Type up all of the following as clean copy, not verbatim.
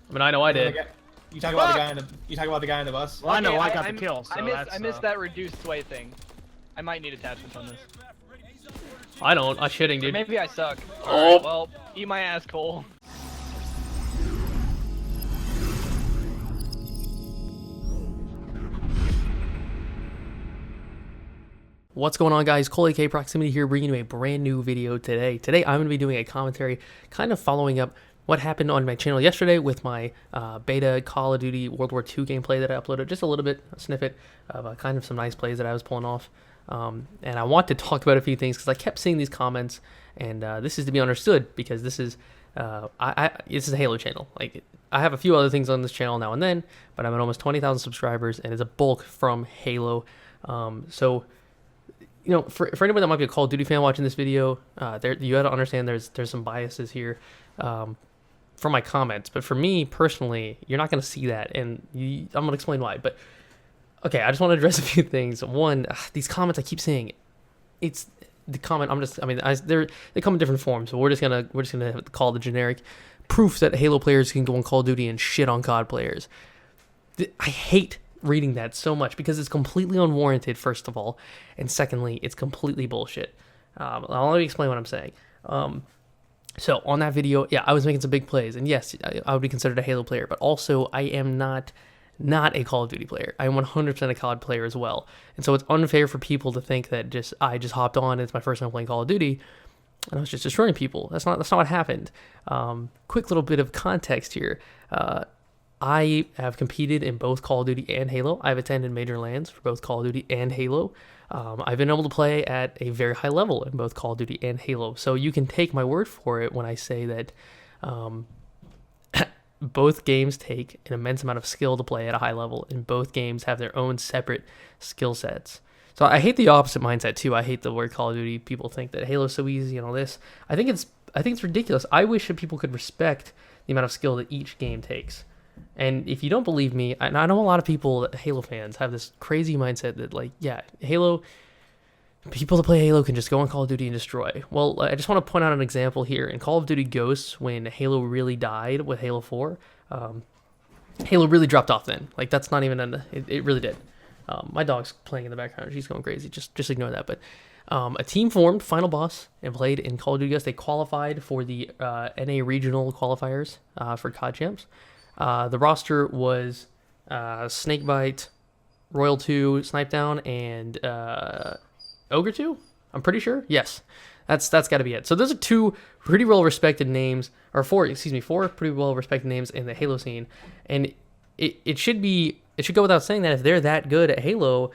I mean, I know I did. You talk about the guy in the bus. Well, I know I got the I'm- kill, so I missed that reduced sway thing. I might need attachments on this. I don't. I'm shitting, Or dude. maybe I suck. Oh. Alright, well, eat my ass, Cole. What's going on, guys? Cole aka Proximitty here, bringing you a brand new video today. Today, I'm going to be doing a commentary, kind of following up what happened on my channel yesterday with my beta Call of Duty World War II gameplay that I uploaded. Just a little bit, a snippet of kind of some nice plays that I was pulling off. And I want to talk about a few things because I kept seeing these comments, and this is to be understood because this is this is a Halo channel. Like, I have a few other things on this channel now and then, but I'm at almost 20,000 subscribers, and it's a bulk from Halo. So, you know, for anyone that might be a Call of Duty fan watching this video, you got to understand there's some biases here from my comments. But for me personally, you're not going to see that, and I'm going to explain why. But okay, I just want to address a few things. One, these comments I keep seeing, it's the comment. They come in different forms. So we're just gonna call the generic proof that Halo players can go on Call of Duty and shit on COD players. I hate reading that so much because it's completely unwarranted, first of all, and secondly, it's completely bullshit. Let me explain what I'm saying. So on that video, yeah, I was making some big plays, and yes, I would be considered a Halo player, but also I am not a Call of Duty player. I am 100% a COD player as well, and so it's unfair for people to think that I just hopped on. It's my first time playing Call of Duty, and I was just destroying people. That's not what happened. Quick little bit of context here. I have competed in both Call of Duty and Halo. I've attended major LANs for both Call of Duty and Halo. I've been able to play at a very high level in both Call of Duty and Halo. So you can take my word for it when I say that both games take an immense amount of skill to play at a high level, and both games have their own separate skill sets. So I hate the opposite mindset too. I hate the word Call of Duty. People think that Halo's so easy and all this. I think it's ridiculous. I wish that people could respect the amount of skill that each game takes. And if you don't believe me, and I know a lot of people, Halo fans, have this crazy mindset that, like, yeah, Halo, people that play Halo can just go on Call of Duty and destroy. Well, I just want to point out an example here. In Call of Duty Ghosts, when Halo really died with Halo 4, Halo really dropped off then. Like, that's not even, it really did. My dog's playing in the background. She's going crazy. Just ignore that. But a team formed, final boss, and played in Call of Duty Ghosts. They qualified for the NA regional qualifiers for COD Champs. The roster was Snakebite, Royal 2, Snipe Down, and Ogre 2? I'm pretty sure. Yes, that's got to be it. So those are two pretty well-respected names, or four pretty well-respected names in the Halo scene. And it should go without saying that if they're that good at Halo,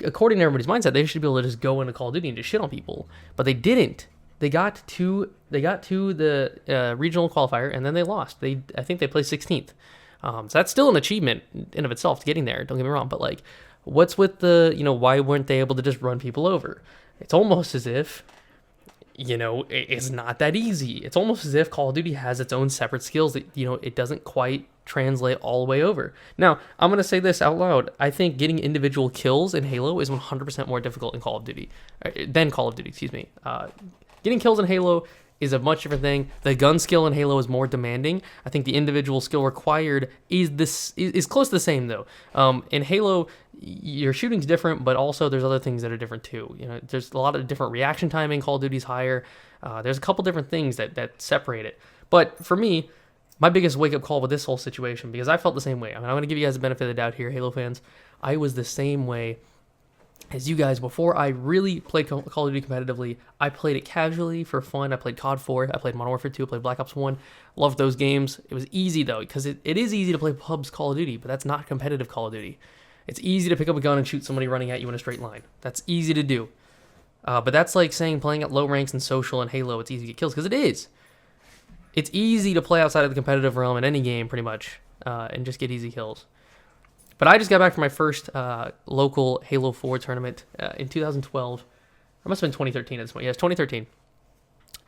according to everybody's mindset, they should be able to just go into Call of Duty and just shit on people. But they didn't. They got to the regional qualifier, and then they lost. I think they placed 16th. So that's still an achievement in of itself, getting there. Don't get me wrong, but like, what's with the, why weren't they able to just run people over? It's almost as if, it's not that easy. It's almost as if Call of Duty has its own separate skills that, it doesn't quite translate all the way over. Now, I'm going to say this out loud. I think getting individual kills in Halo is 100% more difficult in Call of Duty, than Call of Duty, excuse me. Getting kills in Halo is a much different thing. The gun skill in Halo is more demanding. I think the individual skill required is close to the same though. In Halo, your shooting's different, but also there's other things that are different too. There's a lot of different reaction timing. Call of Duty's higher. There's a couple different things that separate it. But for me, my biggest wake-up call with this whole situation, because I felt the same way. I mean, I'm going to give you guys the benefit of the doubt here, Halo fans. I was the same way as you guys. Before I really played Call of Duty competitively, I played it casually for fun. I played COD 4, I played Modern Warfare 2, I played Black Ops 1. Loved those games. It was easy though, because it is easy to play pubs Call of Duty, but that's not competitive Call of Duty. It's easy to pick up a gun and shoot somebody running at you in a straight line. That's easy to do. But that's like saying playing at low ranks in social and Halo, it's easy to get kills, because it is. It's easy to play outside of the competitive realm in any game, pretty much, and just get easy kills. But I just got back from my first local Halo 4 tournament in 2012. It must have been 2013 at this point. Yeah, it's 2013.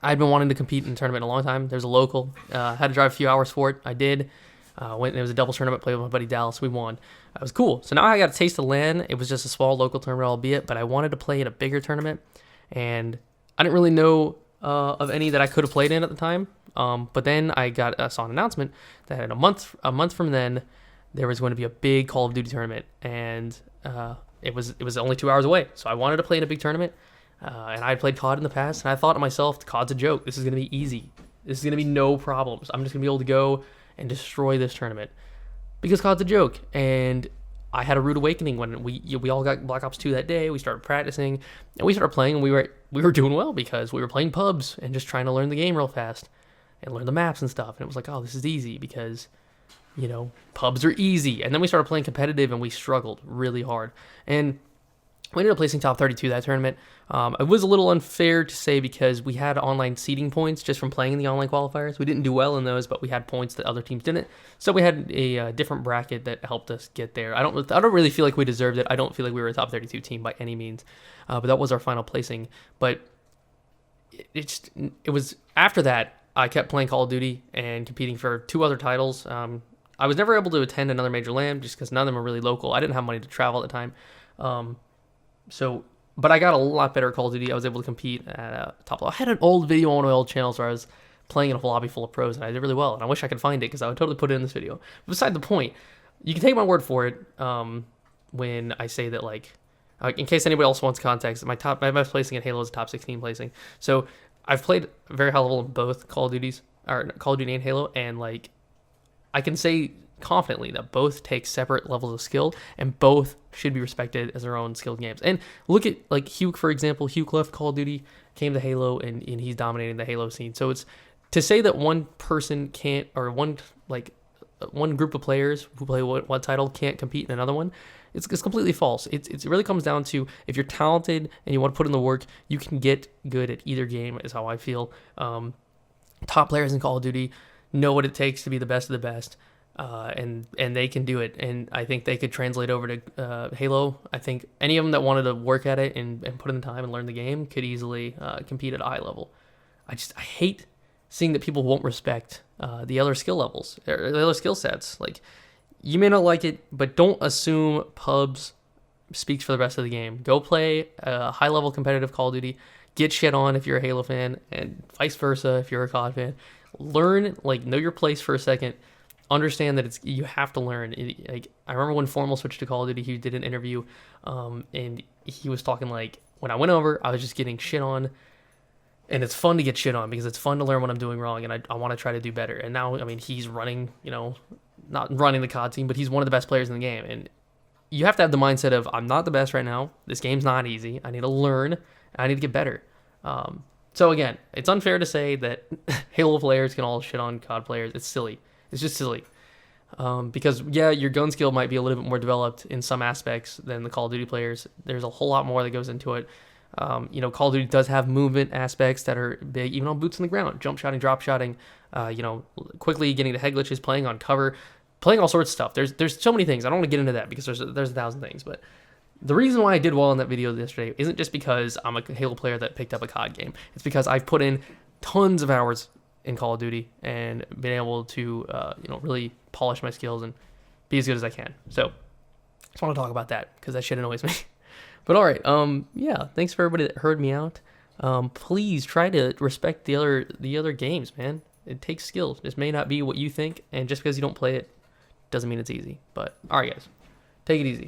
I'd been wanting to compete in a tournament a long time. There's a local. Had to drive a few hours for it. I did. Went and it was a double tournament, played with my buddy Dallas. We won. It was cool. So now I got a taste of LAN. It was just a small local tournament, albeit, but I wanted to play in a bigger tournament. And I didn't really know of any that I could have played in at the time. But then I saw an announcement that in a month from then, there was going to be a big Call of Duty tournament, and it was only 2 hours away. So I wanted to play in a big tournament, and I had played COD in the past, and I thought to myself, COD's a joke. This is going to be easy. This is going to be no problems. I'm just going to be able to go and destroy this tournament because COD's a joke. And I had a rude awakening when we all got Black Ops 2 that day. We started practicing, and we started playing, and we were doing well because we were playing pubs and just trying to learn the game real fast and learn the maps and stuff. And it was like, oh, this is easy because, pubs are easy. And then we started playing competitive, and we struggled really hard. And we ended up placing top 32 that tournament. It was a little unfair to say because we had online seeding points just from playing in the online qualifiers. We didn't do well in those, but we had points that other teams didn't. So we had a different bracket that helped us get there. I don't really feel like we deserved it. I don't feel like we were a top 32 team by any means, but that was our final placing. But it was after that I kept playing Call of Duty and competing for 2 other titles. I was never able to attend another major LAN just because none of them were really local. I didn't have money to travel at the time. But I got a lot better at Call of Duty. I was able to compete at top level. I had an old video on one of my old channels where I was playing in a lobby full of pros, and I did really well. And I wish I could find it because I would totally put it in this video. But beside the point, you can take my word for it when I say that, in case anybody else wants context, my best placing in Halo is a top 16 placing. So I've played very high level in both Call of Duty and Halo, and I can say confidently that both take separate levels of skill and both should be respected as their own skilled games. And look at Hugh, for example. Hugh left Call of Duty, came to Halo, and he's dominating the Halo scene. So it's to say that one person can't, or one group of players who play one title can't compete in another one. It's completely false. It really comes down to if you're talented and you want to put in the work, you can get good at either game, is how I feel. Top players in Call of Duty know what it takes to be the best of the best. And they can do it, and I think they could translate over to Halo. I think any of them that wanted to work at it and put in the time and learn the game could easily compete at a high level. I hate seeing that people won't respect the other skill levels, or the other skill sets. You may not like it, but don't assume pubs speaks for the rest of the game. Go play a high level competitive Call of Duty. Get shit on if you're a Halo fan, and vice versa if you're a COD fan. Learn, know your place for a second. Understand that you have to learn. I remember when Formal switched to Call of Duty, he did an interview, and he was talking when I went over, I was just getting shit on, and it's fun to get shit on because it's fun to learn what I'm doing wrong, and I want to try to do better. And now, he's running, not running the COD team, but he's one of the best players in the game, and you have to have the mindset of, I'm not the best right now. This game's not easy. I need to learn, and I need to get better. So again, it's unfair to say that Halo players can all shit on COD players. It's silly. It's just silly. Because, yeah, your gun skill might be a little bit more developed in some aspects than the Call of Duty players. There's a whole lot more that goes into it. Call of Duty does have movement aspects that are big, even on boots on the ground, jump shotting, drop shotting, quickly getting to head glitches, playing on cover, playing all sorts of stuff. There's so many things. I don't want to get into that because there's 1,000 things. But the reason why I did well in that video yesterday isn't just because I'm a Halo player that picked up a COD game. It's because I've put in tons of hours in Call of Duty and been able to really polish my skills and be as good as I can. So just want to talk about that because that shit annoys me. But all right, thanks for everybody that heard me out. Please try to respect the other games, man. It takes skill. This may not be what you think, and just because you don't play it doesn't mean it's easy. But all right, guys, take it easy.